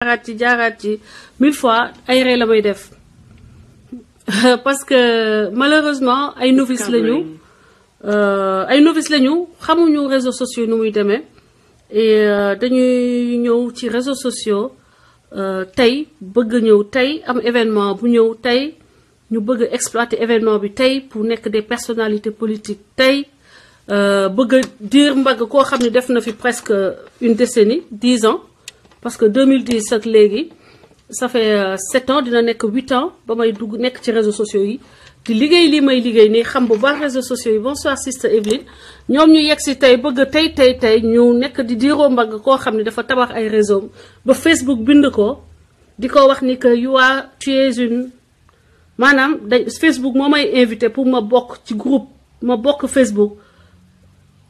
jaaraat ci 1000 fois ay ree la may def parce que malheureusement ay novices lañu xamuñu réseaux sociaux nu muy demee et dañuy ñëw ci réseaux sociaux tey bëgg ñëw tey am événement bu ñëw tey ñu bëgg exploiter événement bi tey pour nekk des personnalités politiques tey bëgg diir mbagg koo xam ne def na fi presque une décennie 10 ans parce que 2010 ak léegi ça fait 7 ans dina nekk 8 ans ba may dugg nekk ci réseaux sociaux yi di liggéey li may liggéey nii xam bu baax réseaux sociaux yi bonsoir Sister Evelyne ñoom ñu yegg si tey bëgg tey ñu nekk di diiroo mbagg koo xam ne dafa tabax ay réseau ba Facebook bind ko di ko wax ni que tu es une maanaam Facebook moo may invité pour ma bokk ci groupe ma bokk Facebook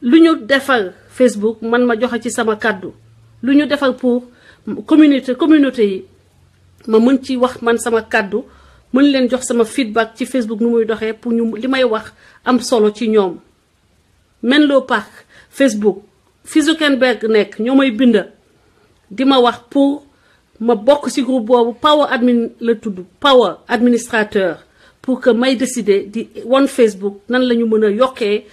lu ñu defal Facebook man ma joxe ci sama kàddu lu ñu defal pour communauté yi ma mën ci wax man sama kàddu mën leen jox sama feedback ci Facebook nu muy doxee pour ñu li may wax am solo ci ñoom Menlo Park Facebook fi Zuckerberg nekk ñoo may bind di ma wax pour ma bokk ci groupe boobu Power Admin la tudd Power administrateur pour que may décider di wan Facebook nan la ñu mën a yokkee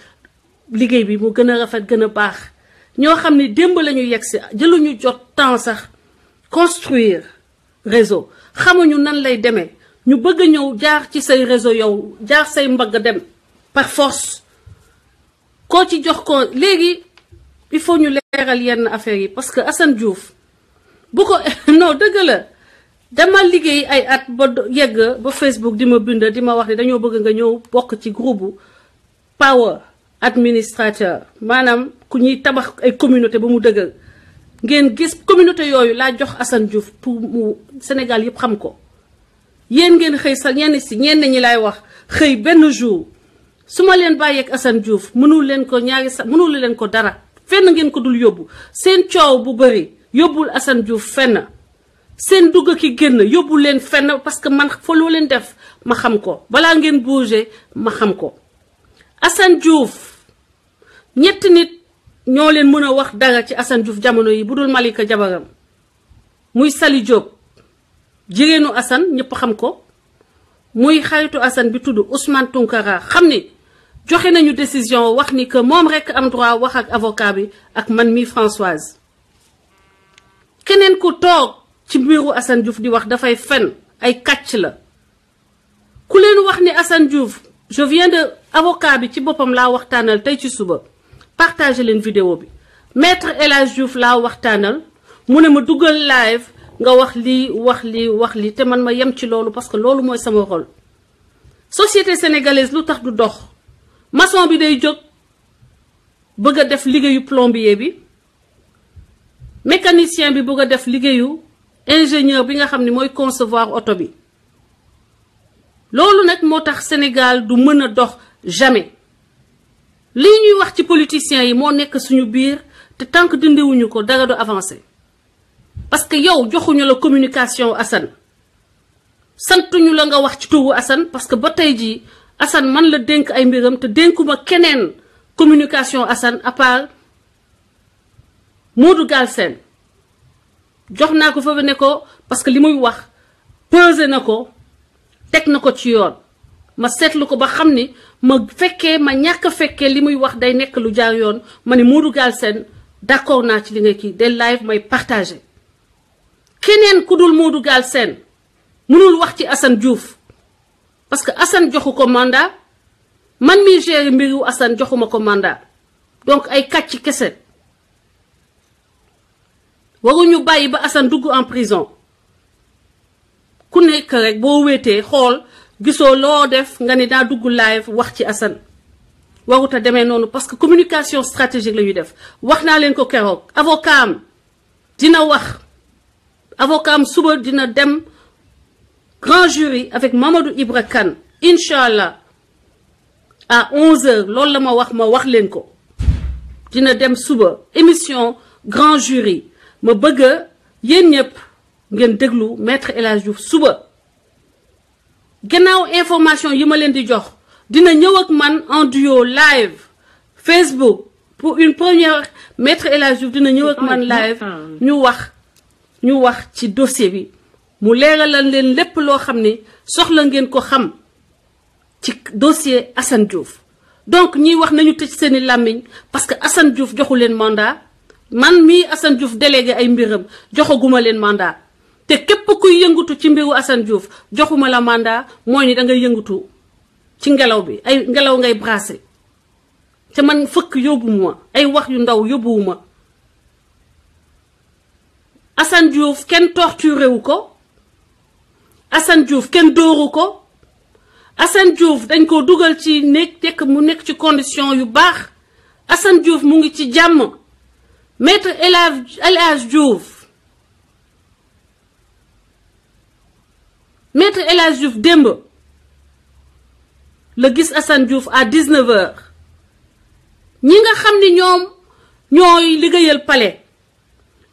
liggéey bi mu gën a rafet gën a baax ñoo xam ne démb la ñu yegg si jëluñu jot temps sax construire réseau xamuñu nan lay demee ñu bëgg a ñëw jaar ci say réseau yow jaar say mbagg dem par force koo ci jox ko léegi il faut ñu leeral yenn affaires yi parce que Assane Diouf bu ko non dëgg la dama liggéey ay at ba yegg ba Facebook di ma bind di ma wax ne dañoo bëgg nga ñëw bokk ci groupe Power administrateur maanaam ku ñuy tabax ay communauté ba mu dëgër ngeen gis communauté yooyu laa jox Assane Diouf pour mu Sénégal yëpp xam ko yéen ngeen xëy sa ñenn ñi laay wax xëy benn jour su ma leen bàyyeeg Assane Diouf mënul leen ko mënul leen ko dara fenn ngeen ko dul yóbbu seen coow bu bëri yóbbul Assane Diouf fenn seen dugg ki génn yóbbul leen fenn parce que man fa loo leen def ma xam ko balaa ngeen bouger ma xam ko Assane Diouf ñetti nit ñoo leen mën a wax dara ci Assane Diouf jamono yi bu dul Malika jabaram muy Sali Diop jigéenu Assane ñëpp xam ko muy xaritu Assane bi tudd Ousmane Tounkara xam ni joxe nañu décision wax ni que moom rekk am droit wax ak avocat bi ak man mi Françoise keneen ku toog ci mbiru Assane Diouf di wax dafay fen ay kàcc la ku leen wax ni Assane Diouf je viens de avocat bi ci boppam laa waxtaanal tey ci suba partagé leen vidéo bi maître El Hadj Diouf laa waxtaanal mu ne ma dugal live nga wax lii te man ma yem ci loolu parce que loolu mooy sama rôle société sénégalaise lu tax du dox maçon bi day jóg bëgg a def liggéeyu plombier bi mécanicien bi bëgg a def liggéeyu ingénieur bi nga xam ne mooy concevoir oto bi loolu nag moo tax Sénégal du mën a dox jamais lii ñuy wax ci politiciens yi moo nekk suñu biir te tant que dindiwuñu ko dara du avancé parce que yow joxuñu la communication Assane santuñu la nga wax ci turu Assane parce que ba tey jii Assane man la dénk ay mbiram te dénkuma keneen communication Assane à part Modou Galsen jox naa ko fa ne ko parce que li muy wax pesé na ko teg na ko ci yoon ma seetlu ko ba xam ni ma fekkee ma ñàkk fekkee li muy wax day nekk lu jaar yoon ma ne Modou Galsen d'accord naa ci li nga kii des live may partagé keneen ku dul Modou Galsen mënul wax ci Assane Diouf parce que Assane joxu ko mandat man mi géré mbiru Assane joxuma ko mandat donc ay kàcc kese waruñu bàyyi ba Assane dugg en prison ku nekk rek boo wéetee xool gisoo loo def nga ne daa dugg live wax ci Assane warut a demee noonu parce que communication stratégique la ñuy def wax naa leen ko keroog avocat am dina wax avocat am suba dina dem grand jury avec Mamadou Ibra Kane incha allah à 11h loolu la ma wax leen ko dina dem suba émission grand jury ma bëgg yéen ñëpp ngeen déglu maître El Hadj Diouf suba gannaaw information yi ma leen di jox dina ñëw ak man en duo live Facebook pour une première maître El Hadj Diouf dina ñëw ak man live ñu wax ñu wax ci dossier bi mu leeralal leen lépp loo xam ne soxla ngeen ko xam ci dossier Assane Diouf donc ñiy wax nañu tëj seeni làmmiñ parce que Assane Diouf joxu leen mandat man mii Assane Diouf délégué ay mbiram joxaguma leen mandat te képp kuy yëngatu ci mbiru Assane Diouf joxuma la mandat mooy ni da ngay yëngatu ci ngelaw bi ay ngelaw ngay brasser te man fëkk yóbbuwuma ay wax yu ndaw yóbbuwuma Assane Diouf kenn torturé wu ko Assane Diouf kenn dóoru ko Assane Diouf dañ ko dugal ci nekk mu nekk ci condition yu baax Assane Diouf mu ngi ci jàmm maître El Hadj Diouf maître El Hadj Diouf démb la gis Assane Diouf à 19h ñi nga xam ni ñoom ñooy liggéeyal palais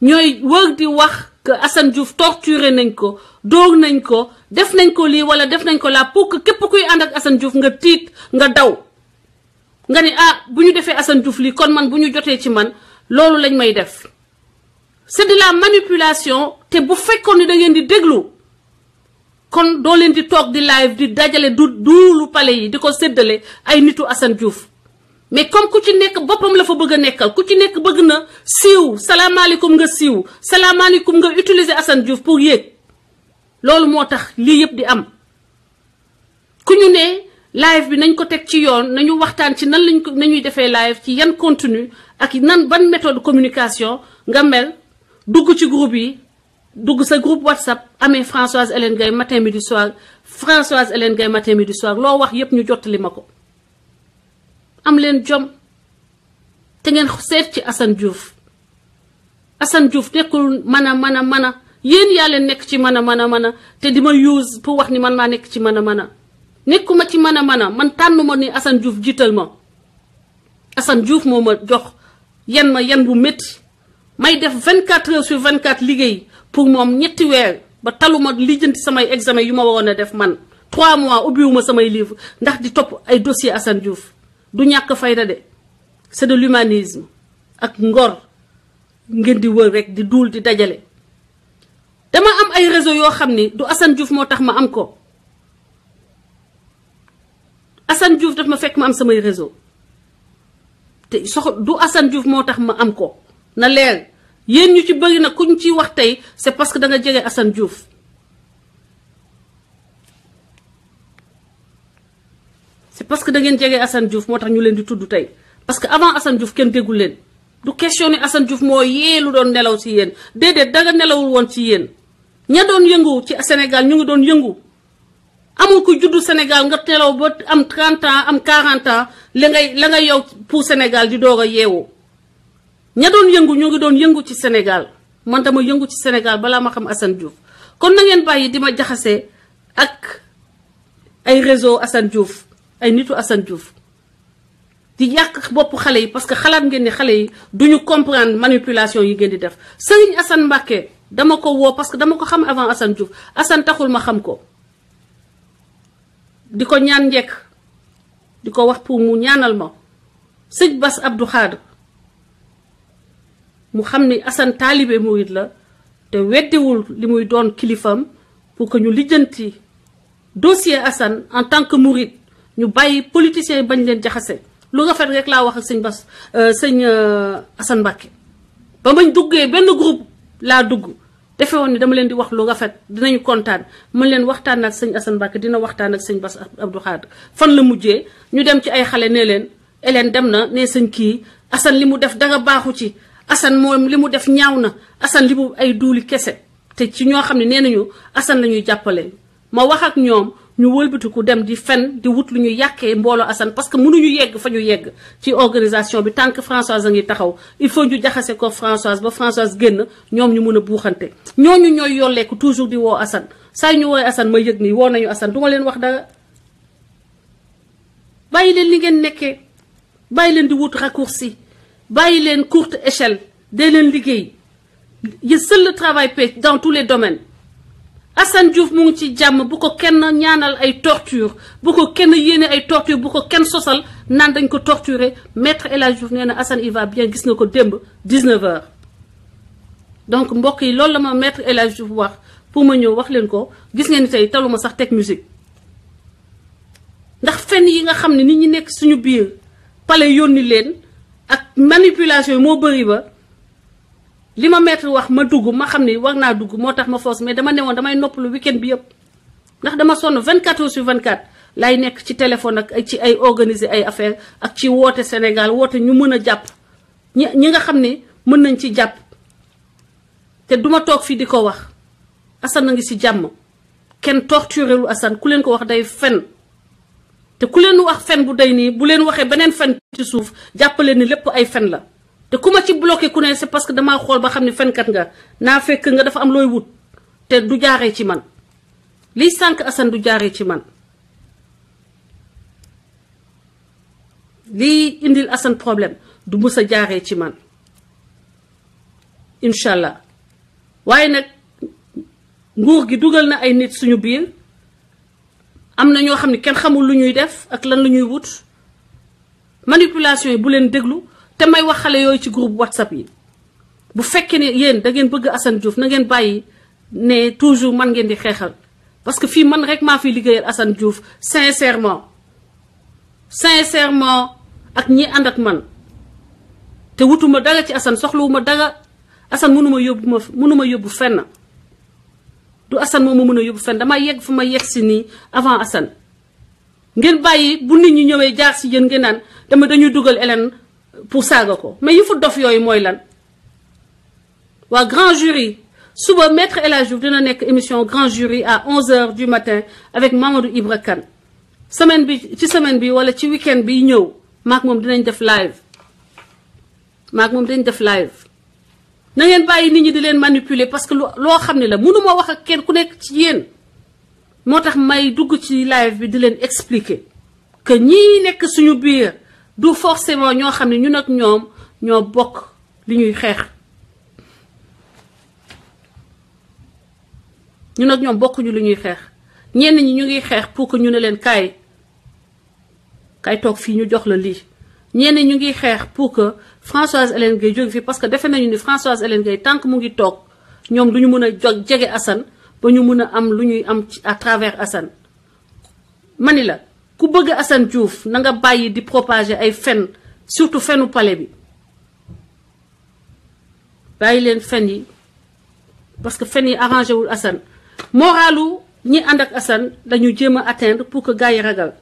ñooy wër di wax que Assane Diouf torturé nañ ko dóor nañ ko def nañ ko lii wala def nañ ko laa pour que képp kuy ànd ak Assane Diouf nga tiit nga daw nga ni bu ñu defee Assane Diouf lii kon man bu ñu jotee ci man loolu lañ may def c'est de la manipulation te bu fekkoon ni da ngeen di déglu kon doo leen di toog di live di dajale duulu palais yi di ko séddale ay nitu Assane Diouf mais comme ku ci nekk boppam la fa bëgg a nekkal ku ci nekk bëgg na siiw salaamaaleykum nga siiw salaamaaleykum nga utiliser Assane Diouf pour yéeg loolu moo tax lii yëpp di am ku ñu ne live bi nañ ko teg ci yoon nañu waxtaan ci nan lañ ko nañuy defee live ci yan contenu ak nan ban méthode communication nga mel dugg ci groupe yi dugg sa groupe WhatsApp amee Françoise Hélène Gaye matin midi soir Françoise Hélène Gaye matin midi soir loo wax yëpp ñu jottali ma ko am leen jom te ngeen seet ci Assane Diouf Assane Diouf nekkul mën a yéen yaa leen nekk ci mën a te di ma use pour wax ni man maa nekk ci mën a nekkuma ci mën a man tànnuma ni Assane Diouf jiital ma Assane Diouf moo ma jox yan bu métti may def 24 heures sur 24 liggéey pour moom ñetti weer ba taluma lijjanti samay examen yu ma waroon a def man 3 mois ubbiwuma samay livre ndax di topp ay dossier Assane Diouf du ñàkk fayda de c'est de l'humanisme ak ngor ngeen di wër rek di duul di dajale dama am ay réseau yoo xam ni du Assane Diouf moo tax ma am ko Assane Diouf daf ma fekk ma am samay réseau te du Assane Diouf moo tax ma am ko na leer yéen ñu ci bëri nag kuñ ciy wax tey c'est parce que da nga jege Assane Diouf c'est parce que da ngeen jege Assane Diouf moo tax ñu leen di tudd tey parce que avant Assane Diouf kenn déggul leen du question ni Assane Diouf moo yee lu doon nelaw ci yéen déedéet danga nelawul woon ci yéen ña doon yëngu ci Sénégal ñu ngi doon yëngu amul ku juddu Sénégal nga nelaw ba am 30 ans am 40 ans la ngay yow pour Sénégal di doog a yeewu ña doon yëngu ñu ngi doon yëngu ci Sénégal man dama yëngu ci Sénégal balaa ma xam Assane Diouf kon na ngeen bàyyi di ma jaxase ak ay réseau Assane Diouf ay nitu Assane Diouf di yàq bopp xale yi parce que xalaat ngeen ni xale yi duñu comprendre manipulation yi ngeen di def Serigne Assane Mbacké dama ko woo parce que dama ko xam avant Assane Diouf Assane taxul ma xam ko di ko ñaan njekk di ko wax pour mu ñaanal ma sëñ Bass Abdou Khadre mu xam ni Assane taalibe murid la te weddiwul li muy doon kilifam pour que ñu lijjanti dossier Assane en tant que murid ñu bàyyi politiciens yi bañ leen jaxase lu rafet rek laa wax ak sëñ Bass sëñ Assane Mbacké ba mañ duggee benn groupe laa dugg defe woon ni dama leen di wax lu rafet dinañu kontaan mën leen waxtaan ak sëñ Assane Mbacké dina waxtaan ak sëñ Bass Abdou Khadre fan la mujjee ñu dem ci ay xale nee leen Hélène dem na ne sëñ kii Assane li mu def dara baaxu ci Assane moom li mu def ñaaw na Assane li mu ay duuli kese te ci ñoo xam ne nee nañu Assane la ñuy jàppale ma wax ak ñoom ñu wëlbatiku dem di fen di wut lu ñu yàqee mbooloo Assane parce que mënuñu yegg fa ñu yegg ci organisation bi tant que Françoise a ngi taxaw il faut ñu jaxase ko Françoise ba Françoise génn ñoom ñu mën a buuxante ñooñu ñooy yolleeku toujours di woo Assane saa ñu woowee Assane ma yëg nii woo nañu Assane duma leen wax dara bàyyi leen li ngeen nekkee bàyyi leen di wut raccourci bàyyi leen courte échelle dee leen liggéey seul le travail paie dans tous les domaines Assane Diouf mu ngi ci jàmm bu ko kenn ñaanal ay torture bu ko kenn yéene ay torture bu ko kenn sosal naan dañ ko torturer maître El Hadj Diouf nee na Assane il va bien gis nga ko démb 19h donc mbokk yi loolu la ma maître El Hadji Diouf wax pour ma ñëw wax leen ko gis ngeen ni tey taluma sax teg musique ndax fenn yi nga xam ne nit ñi nekk suñu biir pale yónni leen ak manipulation yi moo bëri ba li ma maître wax ma dugg ma xam ni war naa dugg moo tax ma force mais dama newoon damay noppalu week-end bi yëpp ndax dama sonn 24 heures sur 24 lay nekk ci téléphone ak ci ay organiser ay affaire ak ci woote Sénégal woote ñu mën a jàpp ñi nga xam ne mën nañ ci jàpp te duma toog fii di ko wax Assane a ngi si jàmm kenn torturé lu Assane ku leen ko wax day fen te ku leen wax fen bu day nii bu leen waxee beneen fen ci suuf jàppale ni lépp ay fen la te ku ma ci bloqué ku ne c'est parce que damaa xool ba xam ne fenkat nga naa fekk nga dafa am looy wut te du jaaree ci man liy sànq Assane du jaaree ci man lii indil Assane problème du mës a jaaree ci man incha allah waaye nag nguur gi dugal na ay nit suñu biir am na ñoo xam ne kenn xamul lu ñuy def ak lan lu ñuy wut manipulation yi bu leen déglu te may wax xale yooyu ci groupe WhatsApp yi bu fekkee ne yéen da ngeen bëgg Assane Diouf na ngeen bàyyi ne toujours man ngeen di xeexal parce que fii man rek maa fi liggéeyal Assane Diouf sincèrement ak ñi ànd ak man te wutuma dara ci Assane soxlawuma dara Assane mënuma yóbbu fenn du Assane moo ma mën a yóbbu fenn dama yegg fu ma yegg si nii avant Assane ngeen bàyyi bu nit ñi ñëwee jaar si yéen ngeen naan dañuy dugal Hélène pour saaga ko mais yëfu dof yooyu mooy lan waa grand jury suba maître El Hadji Diouf dina nekk émission grand jury à 11h du matin avec Mamadou Ibra Kane semaine bi wala ci week-end bi ñëw maak moom dinañ def live na ngeen bàyyi nit ñi di leen manipuler parce que loo xam ne la mënuma wax ak kenn ku nekk ci yéen moo tax may dugg ci live bi di leen expliquer que ñii nekk suñu biir du forcément ñoo xam ne ñun ak ñoom ñoo bokk li ñuy xeex ñun ak ñoom bokkuñu li ñuy xeex ñenn ñi ñu ngi xeex pour que ñu ne leen kaay toog fii ñu jox la lii ñenn ñu ngi xeex pour que Françoise Hélène Gaye jóge fii parce que defe nañu ni Françoise Hélène Gaye tant que mu ngi toog ñoom du ñu mën a jege Assane ba ñu mën a am lu ñuy am à travers Assane mani la ku bëgg Assane Diouf na nga bàyyi di propager ay fen surtout fenu palais bi bàyyi leen fen yi parce que fen yi arrangé wul Assane moralu ñi ànd ak Assane dañu jéem a atteindre pour que gars yi ragal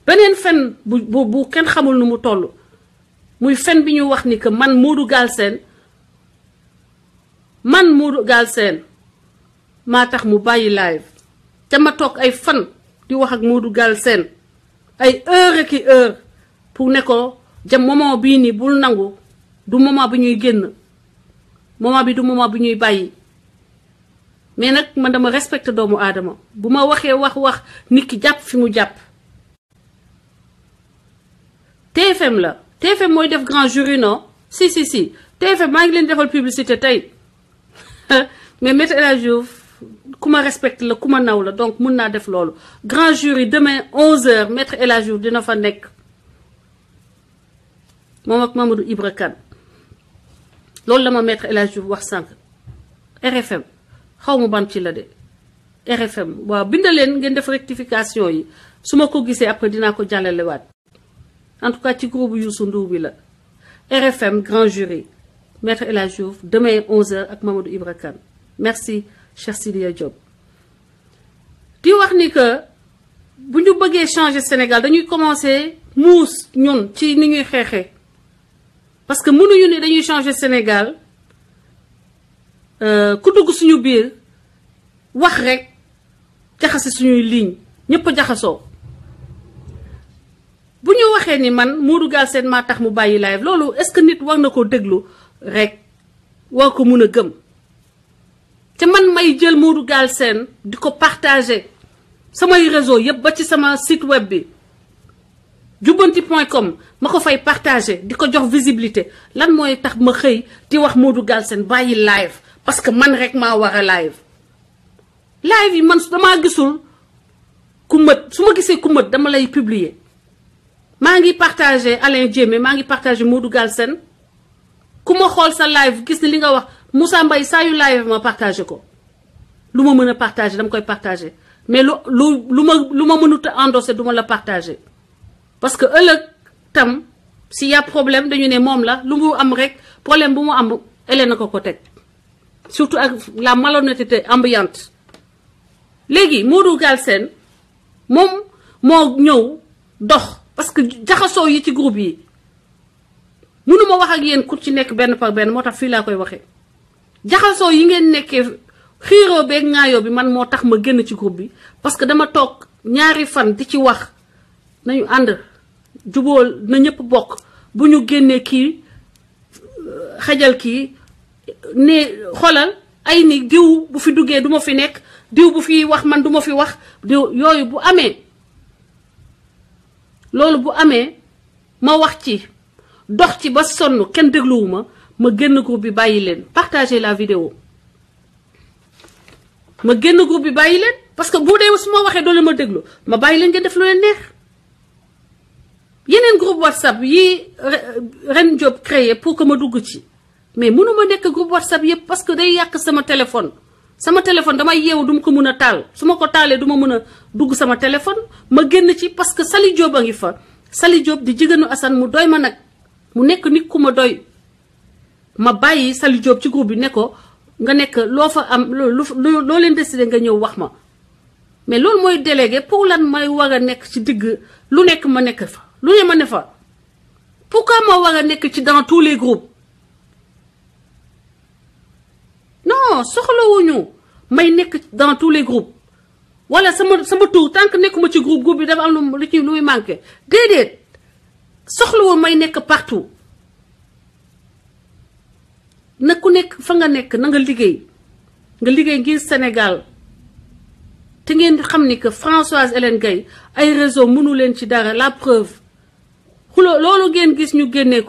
beneen fen bu kenn xamul nu mu toll muy fen bi ñu wax ni que man Modou Galsen maa tax mu bàyyi live te ma toog ay fan di wax ak Modou Galsen ay heure ki heure pour ne ko moment bii nii bul nangu du moment bi ñuy génn moment bi du moment bi ñuy bàyyi mais nag man dama respecté doomu aadama bu ma waxee wax nit ki jàpp fi mu jàpp TFM la TFM mooy def grand jury non si TFM maa ngi leen defal publicité tey mais Maître El Hadji Diouf ku ma respecte la ku ma naw la donc mun naa def loolu grand jury demain 11h Maître El Hadji Diouf dina fa nekk moom ak Mamadou Ibra Kane loolu la ma Maître El Hadji Diouf wax sànq RFM xaw ma ban ci la de RFM waaw bindaleen ngeen def rectification yi su ma ko gisee après dinaa ko jàllalewaat en tout cas ci groupe Youssou Ndour bi la RFM grand jury Maître El Hadji Diouf demain 11h ak Mamadou Ibra Kane merci Cheikh Sidia Diop di wax ni que bu ñu bëggee changer Sénégal dañuy commencer muus ñun ci ni ñuy xeexee parce que mënuñu ne dañuy changer Sénégal ku dugg suñu biir wax rek jaxase suñuy ligne ñëpp a jaxasoo bu ñu waxee ni man Modou Galsen maa tax mu bàyyi live loolu est-ce que nit war na ko déglu rek war ko mun a gëm te man may jël Modou Galsen di ko partager samay réseau yëpp ba ci sama site web bi jubbanti.com ma ko fay partager di ko jox visibilité lan mooy tax ma xëy di wax Modou Galsen bàyyi live parce que man rek maa war a live yi man damaa gisul ku mët su ma gisee ku mët dama lay publier maa ngi partager Alain Diémé maa ngi partager Modou Galsen ku ma xool sa live gis ni li nga wax Moussa Mbaye saa yu live ma partagé ko lu ma mën a partagé dama koy partagé mais lu ma mënut a endossé du ma la partagé parce que ëllëg tam s'il y a problème dañu ne moom la lu mu am rek problème bu mu am ele na ko teg surtout ak la malhonnêteté ambiante léegi Modou Galsen moom moo ñëw dox parce que jaxasoo yi ci groupe yi mënuma wax ak yéen ku ci nekk benn par benn moo tax fii laa koy waxee jaxasoo yi ngeen nekkee xiiroo beeg ŋaayoo bi man moo tax ma génn ci groupe bi parce que dama toog ñaari fan di ci wax nañu ànd jubóol na ñëpp bokk bu ñu génnee kii xajal kii ne xoolal ay ni diw bu fi duggee du ma fi nekk diw bu fi wax man du ma fi wax diw yooyu bu amee loolu bu amee ma wax ci dox ci ba sonn kenn dégluwuma ma génn groupe bi bàyyi leen partager la vidéo ma génn groupe bi bàyyi leen parce que bu dee su ma waxee doole ma déglu ma bàyyi leen ngeen def lu leen neex yeneen groupe WhatsApp yi Ren Diop créé pour que ma dugg ci mais mënuma nekk groupe WhatsApp yëpp parce que day yàq sama téléphone damay yeewu duma ko mën a taal su ma ko taalee duma mën a dugg sama téléphone ma génn ci parce que Sali Diop a ngi fa Sali Diop di jigéenu Assane mu doy ma nag mu nekk nit ku ma doy ma bàyyi Sali Diop ci groupe bi ne ko nga nekk loo fa am loo leen décidé nga ñëw wax ma mais loolu mooy délégué pour lan may war a nekk ci digg lu nekk ma nekk fa lu ne ma ne fa pourquoi ma war a nekk ci dans tous les groupes non soxlawuñu may nekk dans tous les groupes wala sama tour tant que nekkuma ci groupe bi dafa am lu ci luy manqué déedéet soxlawu may nekk partout na ku nekk fa nga nekk na nga liggéey ngir Sénégal te ngeen xam ni que Françoise Hélène Gaye ay réseau mënu leen ci dara la preuve loolu ngeen gis ñu génne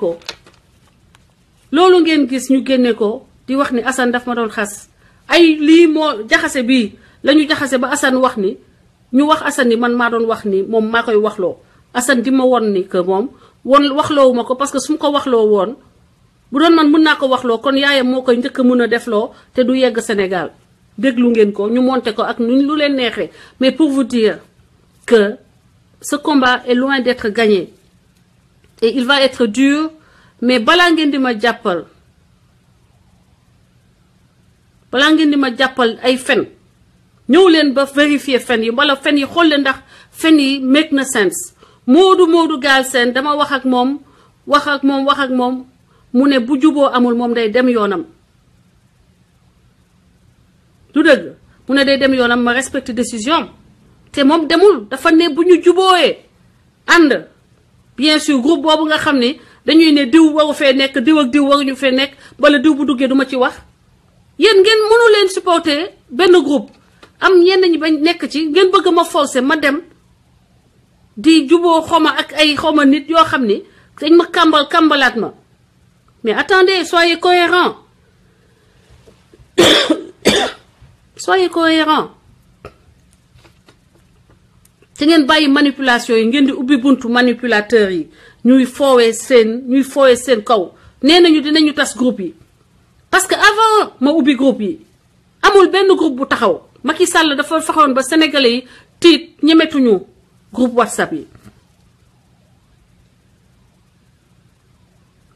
ko di wax ni Assane daf ma doon xas ay lii moo jaxase bii lañu jaxase ba Assane wax ni ñu wax Assane ni man maa doon wax ni moom maa koy waxloo Assane di ma won ni que moom waxloowuma ko parce que su ma ko waxloo woon bu doon man mën naa ko waxloo kon yaayam moo koy njëkk a mën a defloo te du yegg Sénégal déglu ngeen ko ñu monté ko ak lu leen neexee mais pour vous dire que ce combat est loin d'être gagné et il va être dur mais balaa ngeen di ma jàppal ay fen ñëw leen ba vérifier fen yi wala fen yi xool leen ndax fen yi make na sense Modou Galsen dama wax ak moom mu ne bu juboo amul moom day dem yoonam du dëgg mu ne day dem yoonam ma respecte décision te moom demul dafa ne bu ñu jubooyee ànd bien sûr groupe boobu nga xam ni dañuy ne diw waru fee nekk diw ak diw waruñu fee nekk wala diw bu duggee duma ci wax yéen ngeen mënu leen supporter benn groupe am ñenn ñi bañ nekk ci ngeen bëgg ma forcer ma dem di juboo xoma ak ay xoma nit yoo xam ni dañ ma kàmbalaat ma mais attendez soyez cohérents soyez cohérents te ngeen bàyyi manipulation yi ngeen di ubbi buntu manipulateurs yi ñuy foowee seen kaw nee nañu dinañu tas groupe yi parce que avant ma ubbi groupe yi amul benn groupe bu taxaw Macky Sall dafa faxoon ba sénégalais yi tiit ñemetuñu groupe WhatsApp yi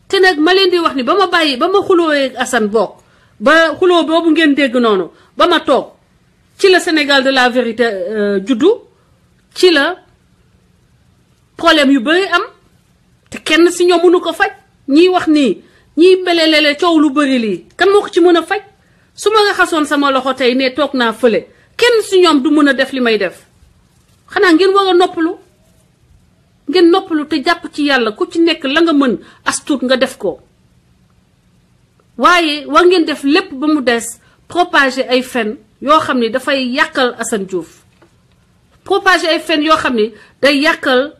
te nag ma leen di wax ni ba ma xuloowee Assane bokk ba xuloo boobu ngeen dégg noonu ba ma toog ci la Sénégal de la vérité juddu ci la problème yu bari am te kenn si ñoom mënu ko faj ñiy wax nii ñiy belelele coow lu bari lii kan moo ko ci mën a faj su ma nga xasoon sama loxo tey ne toog naa fële kenn si ñoom du mën a def li may def xanaa ngeen war a noppalu te jàpp ci yàlla ku ci nekk la nga mën as tuut nga def ko waaye war ngeen def lépp ba mu des propager ay fen yoo xam ni dafay yàqal Assane Diouf propager ay fen yoo xam ni day yàqal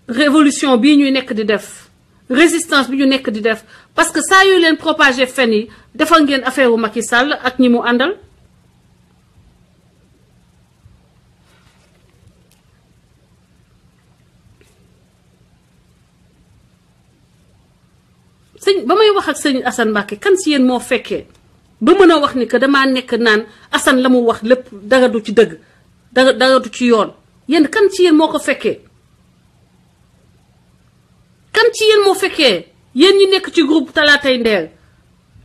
révolution bii ñuy nekk di def résistance bi ñu nekk di def parce que saa yu leen propager fen yi defal ngeen affaire wu Macky Sall ak ñi mu àndal ba may wax ak sëñ Assane Mbacké kan si yéen moo fekkee ba mën a wax ni que damaa nekk naan Assane la mu wax lépp dara du ci dëgg dara du ci yoon yéen kan ci yéen moo ko fekkee kan ci yéen moo fekkee yéen ñi nekk ci groupe Talatay Nder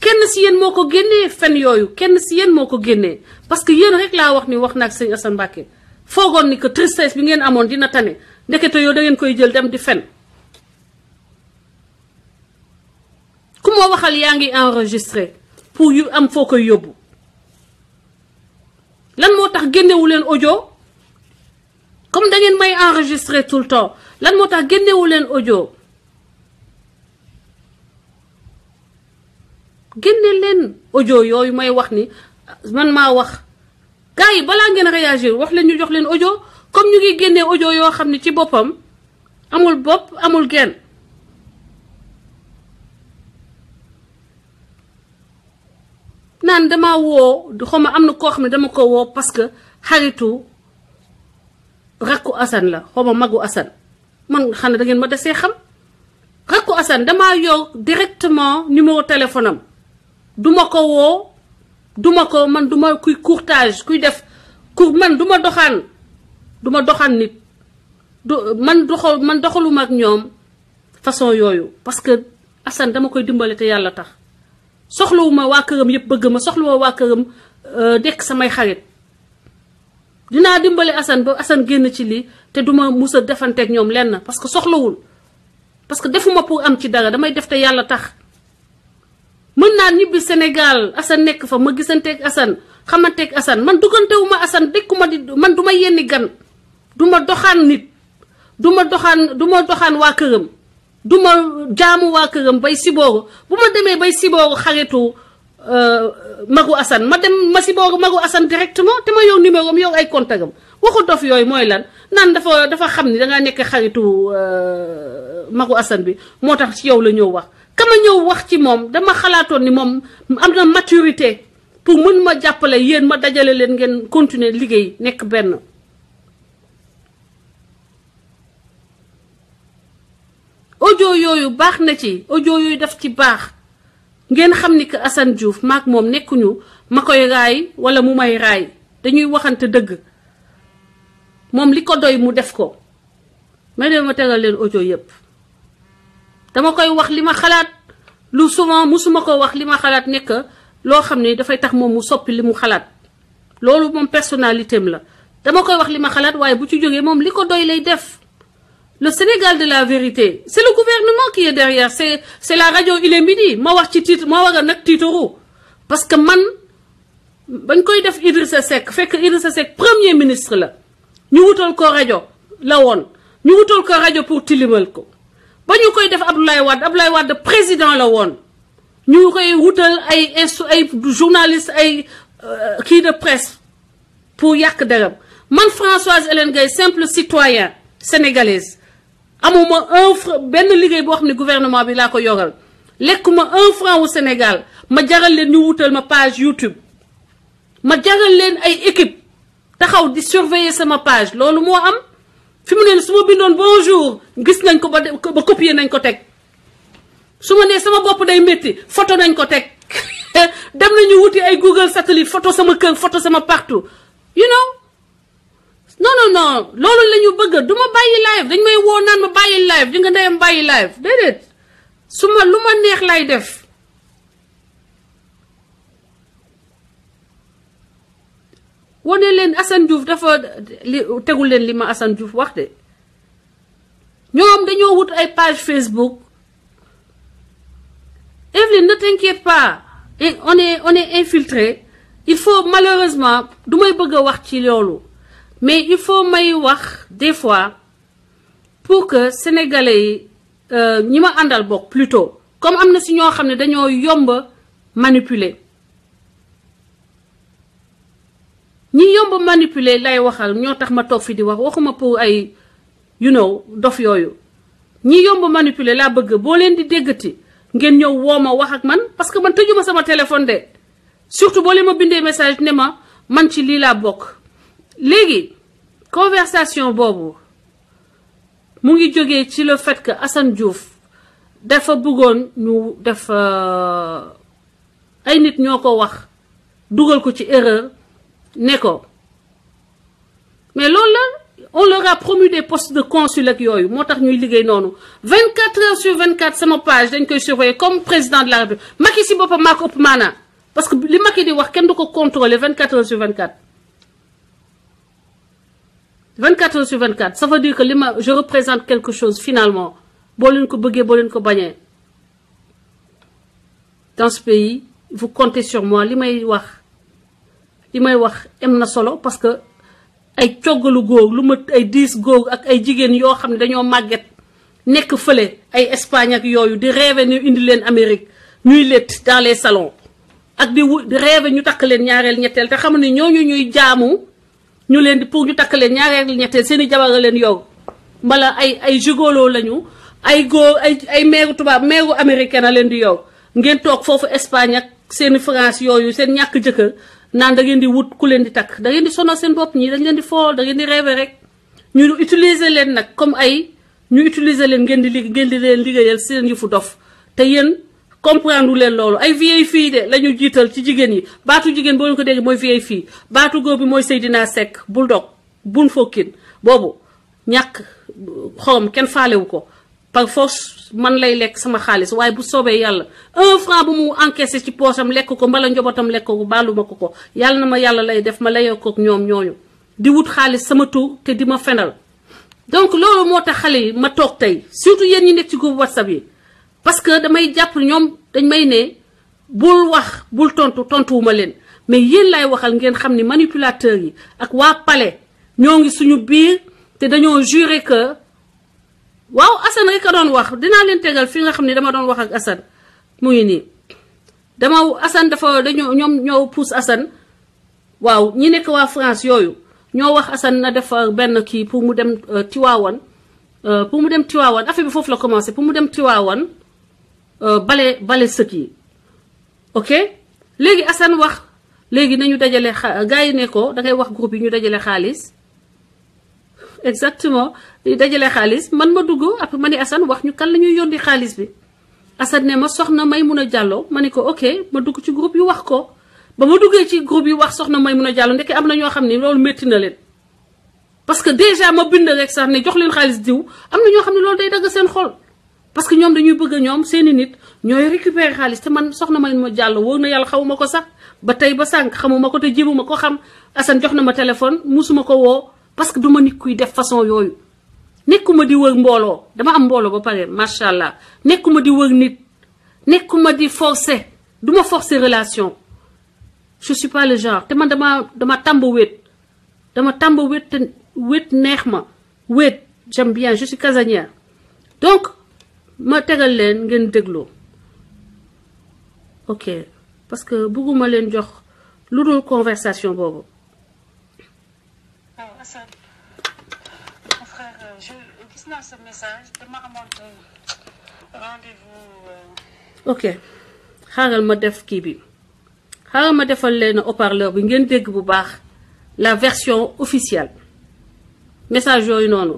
kenn si yéen moo ko génnee fen yooyu kenn si yéen moo ko génnee parce que yéen rek laa wax ni wax naag sëñ Assane Mbacké foogoon ni que tristesse bi ngeen amoon dina tane ndekete yoo da ngeen koy jël dem di fen ku ma waxal yaa ngi enregistré pour yu am foo koy yóbbu lan moo tax génnewu leen audio comme da ngeen may enregistré tout le temps lan moo tax génnewu leen audio génne leen audio yooyu may wax ni man maa wax gars yi balaa ngeen réagir wax leen ñu jox leen audio comme ñu ngi génnee audio yoo xam ne ci boppam amul bopp amul genn naan dama woo xawma am na koo xam ne dama ko woo parce que xaritu rakku Assane la xawma magu Assane man xam ne da ngeen ma desee xam rakku Assane damaa yor directement numéro téléphone am duma ko woo duma ko man duma kuy courtage kuy def man duma doxaan nit man doxaluma ak ñoom façon yooyu parce que Assane dama koy dimbale te yàlla tax soxlawuma waa këram yëpp bëgg ma soxlawuma waa këram dekk samay xarit dinaa dimbale Assane ba Assane génn ci lii te duma mus a defanteeg ñoom lenn parce que soxlawul parce que defuma pour am ci dara damay def te yàlla tax mën naa ñibbi Sénégal Assane nekk fa ma gisanteeg Assane xamanteeg Assane man duggantewuma Assane dekkuma di man duma yenni gan duma doxaan nit duma doxaan waa këram duma jaamu waa këram bay sibooru bu ma demee bay sibooru xaritu magu Assane ma dem ma sibooru magu Assane directement te ma yow numéro am yow ay contactam waxu dof yooyu mooy lan naan dafa xam ni dangaa nekk xaritu magu Assane bi moo tax ci yow la ñëw wax kama ñëw wax ci moom dama xalaatoon ni moom am na maturité pour mën ma jàppale yéen ma dajale leen ngeen continuer liggéey nekk benn audio yooyu baax na ci audio yooyu daf ci baax ngeen xam ni que Assane Diouf maak moom nekkuñu ma koy raay wala mu may raay dañuy waxante dëgg moom li ko doy mu def ko may dee ma tegal leen audio yépp dama koy wax li ma xalaat lu souvent musuma ko wax li ma xalaat nekk loo xam ne dafay tax moom mu soppi li mu xalaat loolu moom personnalité am la dama koy wax li ma xalaat waaye bu ci jógee moom li ko doy lay def le Sénégal de la vérité c'est le gouvernement qui est derrière c'est la radio Il est midi ma wax ci titre ma war a nag tiitaru parce que man bañ koy def Idrissa Seck fekk Idrissa Seck premier ministre la ñu wutal ko rajo la woon ñu wutal ko rajo pour tilimal ko ba ñu koy def Abdoulaye Wade président la woon ñu koy wutal ay journaliste ay kii de presse pour yàq deram man Françoise Hélène Gaye simple citoyen sénégalaise amuma benn liggéey boo xam ne gouvernement bi laa ko yoral lekkuma 1 franc au Sénégal ma jaral leen ñu wutal ma page YouTube ma jaral leen ay équipe taxaw di surveiller sama page loolu moo am fi mu ne su ma bindoon bonjour gis nañ ko ba copier nañ ko teg su ma nee sama bopp day métti photo nañ ko teg dem nañu wuti ay Google satellite photo sama kër photo sama partout you know non loolu la ñu bëgg du ma bàyyi live dañ may woo naan ma bàyyi live di nga ndeyam bàyyi live déedéet su ma lu ma neex lay def wane leen Assane Diouf dafa tegul leen li ma Assane Diouf wax de ñoom dañoo wut ay page Facebook Evelyne ne t'inquiète pas on est infiltré il faut malheureusement du may bëgg a wax ci loolu mais il faut may wax des fois pour que sénégalais yi ñi ma àndal bokk plutôt comme am na si ñoo xam ne dañoo yomb manipuler ñi yomb manipuler lay waxal ñoo tax ma toog fi di wax waxuma pour ay dof yooyu ñi yomb manipuler laa bëgg boo leen di déggati ngeen ñëw woo ma wax ak man parce que man tëjuma sama téléphone de surtout boo leen ma bindee message ne ma man ci lii laa bokk léegi conversation boobu mu ngi jógee ci le fait que Assane Diouf dafa bëggoon ñu def ay nit ñoo ko wax dugal ko ci erreur ne ko mais loolu la on leur a promu des postes de consul ak yooyu moo tax ñuy liggéey noonu 24 heures sur 24 sama page dañ koy surveiller comme président de la République Macky si boppam maa ko ëpp maanaa parce que li Macky di wax kenn du ko contrôler 24 heures sur 24 24 heures sur 24 ça veut dire que je représente quelque chose finalement boo leen ko bëggee boo leen ko bañee dans ce pays vous comptez sur moi li may wax am na solo parce que ay coggalu góor lu ma ay 10 góor ak ay jigéen yoo xam ne dañoo màgget nekk fële ay Espagne ak yooyu di rêver ñu indi leen Amérique ñuy lett dans les salons ak di rêver ñu takk leen ñaareel ñetteel te xam ne ñooñu ñuy jaamu ñu leen di pour ñu takk leen ñaareel ñetteel seeni jabar a leen yow mbala ay gigolo lañu ay góor ay meeru tubaab meeru américaine a leen di yow ngeen toog foofu Espagne ak seeni France yooyu seen ñàkk jëkkër naan da ngeen di wut ku leen di takk da ngeen di sonal seen bopp ñii dañ leen di fool da ngeen di rêver rek ñu utiliser leen nag comme ñu utiliser leen ngeen di leen liggéeyal seen yëfu dof te yéen comprendre leen loolu ay vieille fille de la ñu jiital ci jigéen yi baatu jigéen boo leen ko dégg mooy vieille fille baatu góor bi mooy Seydina Seck Bulldog bun fokkin boobu ñàkk xorom kenn faalewu ko par force man lay lekk sama xaalis waaye bu soobee yàlla 1 franc bu mu encaissé ci poosam lekk ko mbala njabootam lekk ko baaluma ko yàlla na ma yàlla lay def ma layoo ko ñoom ñooñu di wut xaalis sama tur te di ma fenal donc loolu moo tax xale yi ma toog tey surtout yéen ñi nekk ci groupe WhatsApp yi parce que damay jàpp ñoom dañ may ne bul wax bul tontuwuma leen mais yéen lay waxal ngeen xam ni manipulateurs yi ak waa palais ñoo ngi suñu biir te dañoo juré que waaw Assane rek a doon wax dinaa leen tegal fi nga xam ne dama doon wax ak Assane mu ngi nii Assane ñoom ñoo pousse Assane waaw ñi nekk waa France yooyu ñoo wax Assane na def benn kii pour mu dem Tiwaawan affaire bi foofu la commencé pour mu dem Tiwaawan bale sëkk yi ok léegi Assane wax léegi nañu dajale gars yi ne ko dangay wax groupe yi ñu dajale xaalis exactement dajale xaalis man ma dugg après ma ni Assane wax ñu kan la ñuy yónni xaalis bi Assane ne ma soxna Maimouna Diallo ma ni ko ok ma dugg ci groupe yi wax ko ba ma duggee ci groupe yi wax soxna Maimouna Diallo ndeke am na ñoo xam ne loolu métti na leen parce que déjà ma bind rek sax ne jox leen xaalis diw am na ñoo xam ne loolu day dagg seen xol parce que ñoom dañuy bëgg ñoom seeni nit ñooy récupérer xaalis te man soxna Maimouna Diallo wóor na yàlla xamuma ko sax ba tey ba sànq xamuma ko te jibuma ko xam Assane jox na ma téléphone musuma ko woo parce que duma nit kuy def façon yooyu nekkuma di wër mbooloo dama am mbooloo ba pare macha allah nekkuma di wër nit nekkuma di forcer duma forcer relation je suis pas le genre te man dama tàmb wéet te wéet neex ma wéet j'aime bien je suis casanière donc ma tegal leen ngeen dégloo ok parce que bëgguma leen jox lu dul conversation boobu. gis naa sa message dama amoon rendez-vous. ok xaaral ma def kii bi xaaral ma defal leen haut-parleur bi ngeen dégg bu baax la version officielle message yooyu noonu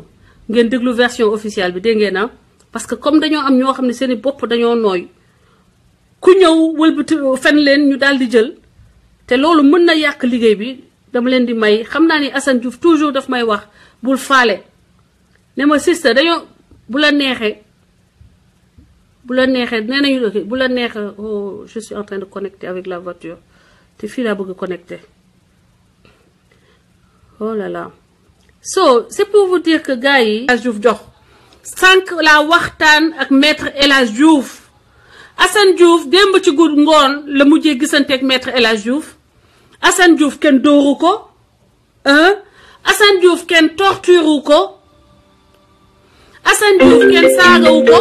ngeen déglu version officielle bi dégg ngeen na parce que comme dañoo am ñoo xam ne seeni bopp dañoo nooy ku ñëw wëlbati fen leen ñu daal di jël te loolu mën na yàq liggéey bi dama leen di may xam naa ni Assane Diouf toujours daf may wax bul faale ne ma sister dañoo bu la neexee nee nañu bu la neexee oh je suis en train de connecter avec la voiture te fii laa bëgg connecter oh là là so c'est pour vous dire que gars yi El Hadj Diouf jox sànq la waxtaan ak maître El Hadj Diouf Assane Diouf démb ci guddi ngoon la mujjee gisanteeg maître El Hadj Diouf Assane Diouf kenn dóoru ko Assane Diouf kenn torture ko Assane Diouf kenn saagawu ko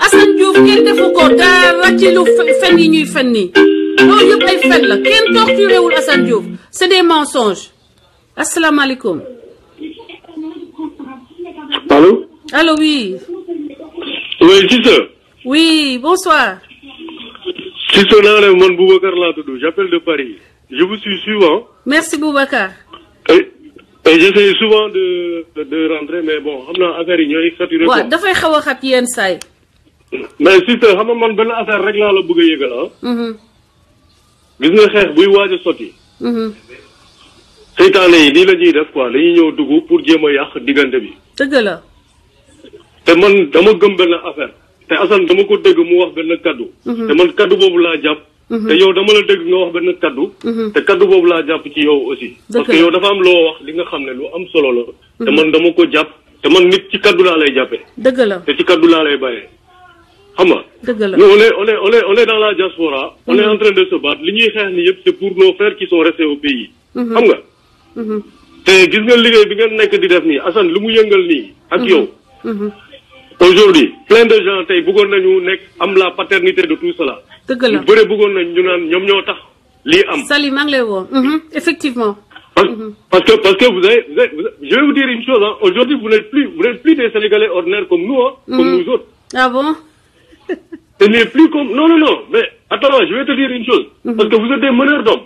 Assane Diouf kenn defu ko dara ci lu fen yi ñuy fen nii loolu yëpp ay fen la kenn torturé wul Assane Diouf c'est des mensonges asalaamaaleykum. Allô? Allô, oui. Oui, sister. Oui, bonsoir. Sister, moi, Boubacar Latoudou, j'appelle de Paris. Je vous suis souvent. Merci, Boubacar. Et j'essaie souvent de rentrer, mais bon, je sais affaire yi saturé. Ouais, dafay xaw a xat yenn saay. Mais sister, xam nga man benn affaire rek laa la bëgg a yëgal gis nga xeex buy waaj a sotti. seytaane yi lii la ñuy def quoi dañuy ñëw dugg pour jéem a yàq diggante bi. dëgg la. te man dama gëm benn affaire te Assane dama ko dégg mu wax benn kaddu. te man kaddu boobu laa jàpp. te yow dama la dégg nga wax benn kaddu. te kaddu boobu laa jàpp ci yow aussi. parce que yow dafa am loo wax li nga xam ne lu am solo la. te man dama ko jàpp te man nit ci kaddu laa lay jàppee. dëgg la te ci kaddu laa lay bàyyee. xam nga. dëgg la nous on est dans la diaspora. on est en train de se battre li ñuy xeex ni yëpp c'est pour nos frères qui sont restés au pays. xam nga. te gis nga liggéey bi ngeen nekk di def nii Assane lu mu yëngal nii. ak yow. aujourd'hui plein de gens tey bëggoon nañu nekk am la paternité de tout cela. dëgg la ñu bëre bëggoon nañ ñu naan ñoom ñoo tax lii am. Sali maa ngi lay woo. effectivement. parce que vous avez je vais vous dire une chose hein aujourd'hui vous n'êtes plus des Sénégalais ordinaires comme nous hein. comme nous autres. ah bon. Ce n'est plus comme non mais attends je vais te dire une chose. parce que vous êtes des meneurs d'hommes.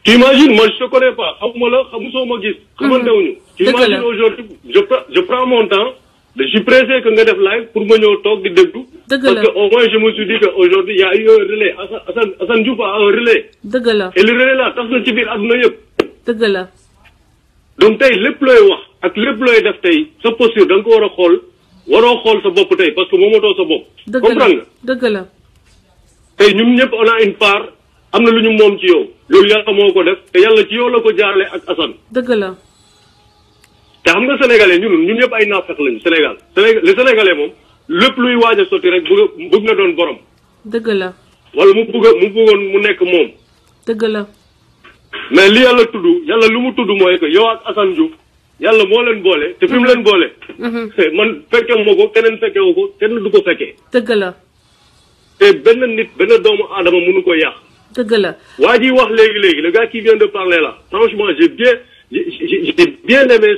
Tu imagines moi je te connais pas xamuma la xamusoo ma gis. xamantewuñu. Tu imagines aujourd'hui je prends mon temps. je suis pressé que nga def live pour ma ñëw toog di déglu. parce que au moins je me suis dit que aujourd'hui il y a eu un relais Assane Diouf a un relais. dëgg la et le relais là tax na ci biir àdduna yëpp. dëgg la. donc tey lépp looy wax ak lépp looy def tey sa posture da nga ko war a xool waroo xool sa bopp tey parce que moomatoo sa bopp. comprendre nga. dëgg la. tey ñun ñëpp on a une part am na lu ñu moom ci yow loolu yàlla moo ko def te yàlla ci yow la ko jaarale ak Assane. dëgg la. te xam nga sénégalais ñun ñëpp ay naafeq lañu Sénégal le sénégalais moom lépp luy waaj a sotti rek bëgg na doon borom. dëgg la. wala mu bëggoon mu nekk moom. dëgg la. mais li yàlla tudd yàlla lu mu tudd mooy que yow ak Assane Diouf yàlla moo leen boole. te fi mu leen boole. man fekke ma ko keneen fekke wu ko kenn du ko fekkee. dëgg la. te benn nit benn doomu aadama mënu ko yàq. dëgg la. waa ji wax léegi le gars qui vient de parler là franchement j'ai bien aimé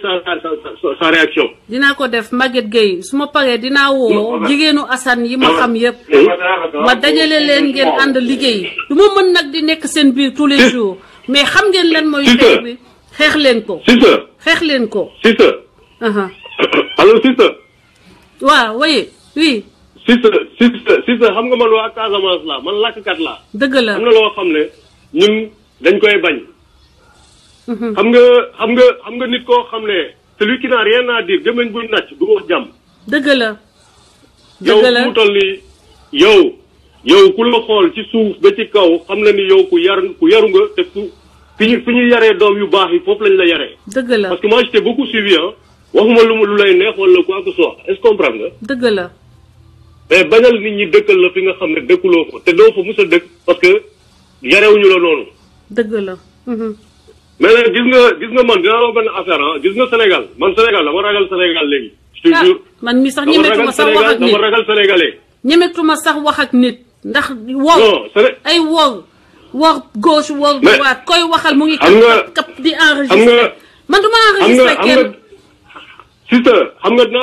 sa réaction. dinaa ko def Maguette Gueye su ma paree dinaa woo jigéenu Assane yi ma xam yëpp. ma dajale leen ngeen ànd liggéey. du ma mën nag di nekk seen biir tous les jours. mais xam ngeen leen mooy xeex bi xeex leen ko. xeex leen ko. sister. allo sister. waaw oui. sister xam nga man waa Casamance la man làkkat laa. dëgg la am na loo xam ne ñun dañ koy bañ. xam nga nit koo xam ne celui qui n'a rien à dire gémmiñ buy nàcc du wax jàmm. dëgg la. yow ku mu toll nii yow ku la xool ci suuf ba ci kaw xam na ni yow ku yaru nga te fi ñu yaree doom yu baax yi foofu lañ la yaree. dëgg la parce que moi j'étais beaucoup suivi ah waxuma lu lay neex wala quoi que ce soit est-ce que comprendre nga. dëgg la. mais bañal nit ñi dëkkal la fi nga xam ne dëkkuloo fa te doo fa mus a dëkk parce que yarewuñu la noonu. dëgg la. mais nag gis nga man dinaa la benn affaire ah gis nga Sénégal dama ragal Sénégal léegi. je te jure man mi sax ñemetuma sax wax ak nit dama ragal sénégalais. ñemetuma sax wax ak nit ndax wor ay wor gauche wor droite koy waxal mu ngi kap di enregistré man duma enregistré kenn sister xam nga